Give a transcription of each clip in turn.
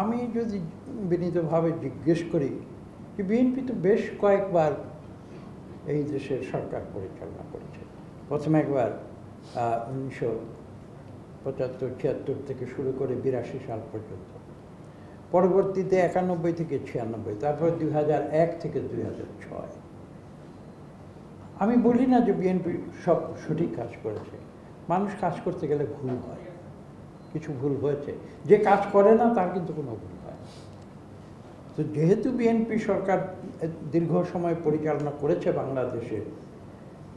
আমি যদি বিনীতভাবে জিজ্ঞেস করি যে বিএনপি তো বেশ কয়েকবার এই দেশের সরকার পরিচালনা করেছে। প্রথমে একবার 1975-76 থেকে শুরু করে 82 সাল পর্যন্ত, পরবর্তীতে 91 থেকে 96, তারপর 2001 থেকে 2006। আমি বলি না যে বিএনপি সব সঠিক কাজ করেছে, মানুষ কাজ করতে গেলে ভুল হয়, কিছু ভুল হয়েছে, যে কাজ করে না তার কিন্তু কোনো ভুল হয় না। তো যেহেতু বিএনপি সরকার দীর্ঘ সময় পরিচালনা করেছে বাংলাদেশে,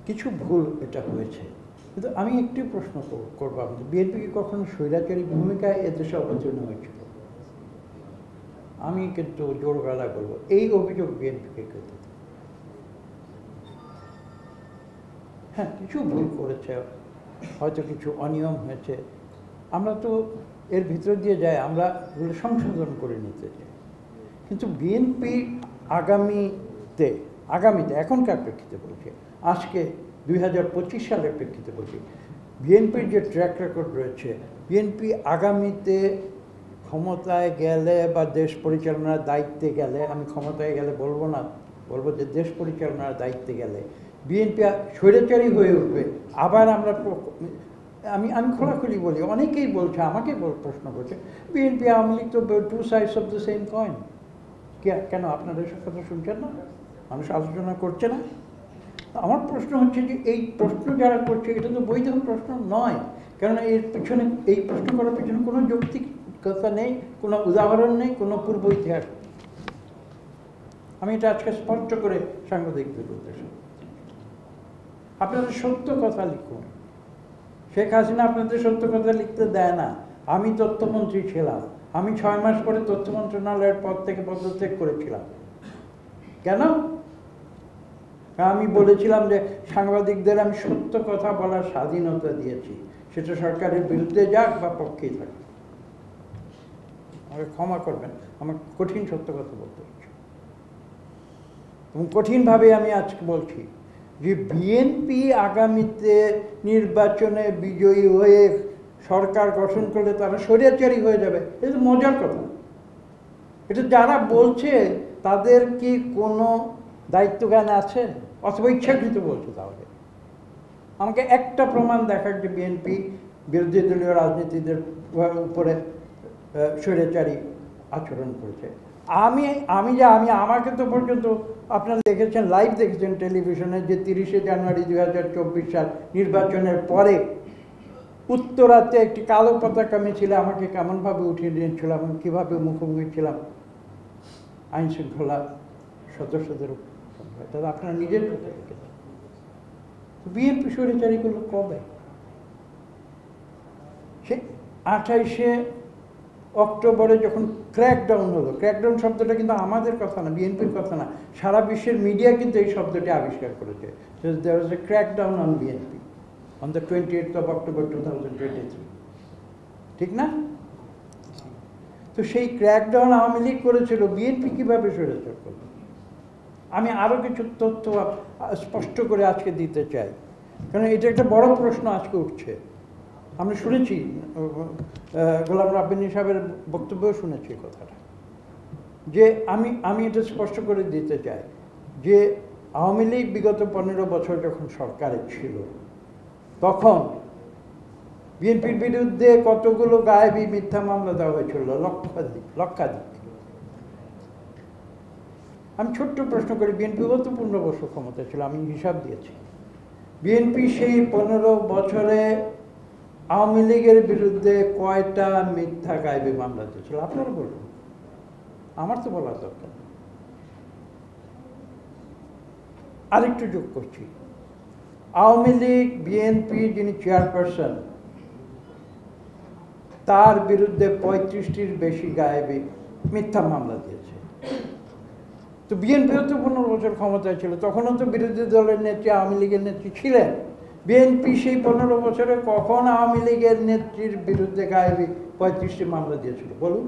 কিছু ভুল এটা হয়েছে। কিন্তু আমি একটি প্রশ্ন করবো, বিএনপি কি কখনো স্বৈরাচারী ভূমিকায় এদেশে অবতীর্ণ হয়েছিল? আমি কিন্তু জোর গলায় বলবো এই অভিযোগ বিএনপিকে করতে। হ্যাঁ, কিছু ভুল করেছে, হয়তো কিছু অনিয়ম হয়েছে, আমরা তো এর ভিতর দিয়ে যাই, আমরা এগুলো সংশোধন করে নিতে চাই। কিন্তু বিএনপি আগামীতে এখনকার প্রেক্ষিতে বলছে, আজকে 2025 সালের প্রেক্ষিতে বলছি, বিএনপির যে ট্র্যাক রেকর্ড রয়েছে, বিএনপি আগামীতে ক্ষমতায় গেলে বা দেশ পরিচালনার দায়িত্বে গেলে, আমি ক্ষমতায় গেলে বলবো না, বলবো যে দেশ পরিচালনার দায়িত্বে গেলে বিএনপি স্বৈরাচারী হয়ে উঠবে। আবার আমরা আমি খোলাখুলি বলি, অনেকেই বলছে, আমাকে প্রশ্ন করছে, বিএনপি আওয়ামী লীগ তো two sides of the same coin. কেন আপনারা এসব কথা শুনছেন না? মানুষ আলোচনা করছে না? আমার প্রশ্ন হচ্ছে যে এই প্রশ্ন যারা করছে এটা তো বৈধ প্রশ্ন নয়, কেননা এর পিছনে, এই প্রশ্ন করার পিছনে কোনো যৌক্তিকতা নেই, কোনো উদাহরণ নেই, কোনো পূর্ব ইতিহাস। আমি এটা আজকে স্পষ্ট করে সাংবাদিকদের উদ্দেশ্য, আপনারা সত্য কথা লিখুন। শেখ হাসিনা আপনাদের সত্য কথা লিখতে দেয় না। আমি তথ্যমন্ত্রী ছিলাম, আমি 6 মাস পরে তথ্য মন্ত্রণালয়ের পদ থেকে পদত্যাগ করেছিলাম। কেন? আমি বলেছিলাম যে সাংবাদিকদের আমি সত্য কথা বলার স্বাধীনতা দিয়েছি, সেটা সরকারের বিরুদ্ধে যাক বা পক্ষেই থাকে। আমাকে ক্ষমা করবেন, আমার কঠিন সত্য কথা বলতে হচ্ছে, এবং কঠিনভাবে আমি আজকে বলছি যে বিএনপি আগামীতে নির্বাচনে বিজয়ী হয়ে সরকার গঠন করলে তারা স্বৈরাচারী হয়ে যাবে। এটা তো মজার কথা। এটা যারা বলছে তাদের কি কোনো দায়িত্বজ্ঞান আছে, অথবা ইচ্ছাকৃত বলছে? তাহলে আমাকে একটা প্রমাণ দেখাক যে বিএনপি বিরোধী দলীয় রাজনীতিদের উপরে স্বৈরাচারী আচরণ করেছে। আমাকে তো পর্যন্ত আপনারা দেখেছেন, লাইভ দেখেছেন টেলিভিশনে, যে 30শে জানুয়ারি 2024 সাল নির্বাচনের পরে উত্তরাতে একটি কালো পতাকা মিছিলে আমাকে কেমনভাবে উঠিয়ে নিয়েছিল এবং কীভাবে মুখোমুখি ছিলাম আইন শৃঙ্খলা সদস্যদের। তাহলে আপনারা নিজের চোখে দেখেছেন। বিএনপি স্বৈরাচারী করলো কবে? সে 28শে অক্টোবরে যখন ক্র্যাকডাউন হলো। ক্র্যাকডাউন শব্দটা কিন্তু আমাদের কথা না, বিএনপির কথা না, সারা বিশ্বের মিডিয়া কিন্তু এই শব্দটি আবিষ্কার করেছে। There was a crackdown on BNP on the 28th of October 2023, ঠিক না? তো সেই ক্র্যাকডাউন আওয়ামী লীগ করেছিল, বিএনপি কীভাবে স্বৈরাচার করল? আমি আরও কিছু তথ্য স্পষ্ট করে আজকে দিতে চাই, কারণ এটা একটা বড় প্রশ্ন আজকে উঠছে। আমরা শুনেছি, গোলাম রাব্বানী সাহেবের বক্তব্যও শুনেছি কথাটা, যে আমি এটা স্পষ্ট করে দিতে চাই যে আওয়ামী লীগ বিগত 15 বছর যখন সরকারে ছিল, তখন বিএনপির বিরুদ্ধে কতগুলো গায়েবী মিথ্যা মামলা দেওয়া হয়েছিল, লক্ষাধিক। আমি ছোট্ট প্রশ্ন করি, বিএনপি গত 15 বছর ক্ষমতা ছিল, আমি হিসাব দিয়েছি, বিএনপি সেই 15 বছরে আওয়ামী লীগের বিরুদ্ধে কয়টা মিথ্যা গায়েবী মামলা দিয়েছিল? আপনারা বলুন, আমার তো বলার দরকার। আরেকটু যোগ করছি, আওয়ামী লীগ বিএনপি যিনি চেয়ারপারসন, তার বিরুদ্ধে 35টির বেশি গায়েবী মিথ্যা মামলা দিয়েছে। তো বিএনপিও তো 15 বছর ক্ষমতায় ছিল, তখনও তো বিরোধী দলের নেত্রী আওয়ামী লীগের নেত্রী ছিলেন। বিএনপি সেই 15 বছরে কখন আওয়ামী লীগের নেত্রীর বিরুদ্ধে গায়েবী 35টি মামলা দিয়েছিল বলুন?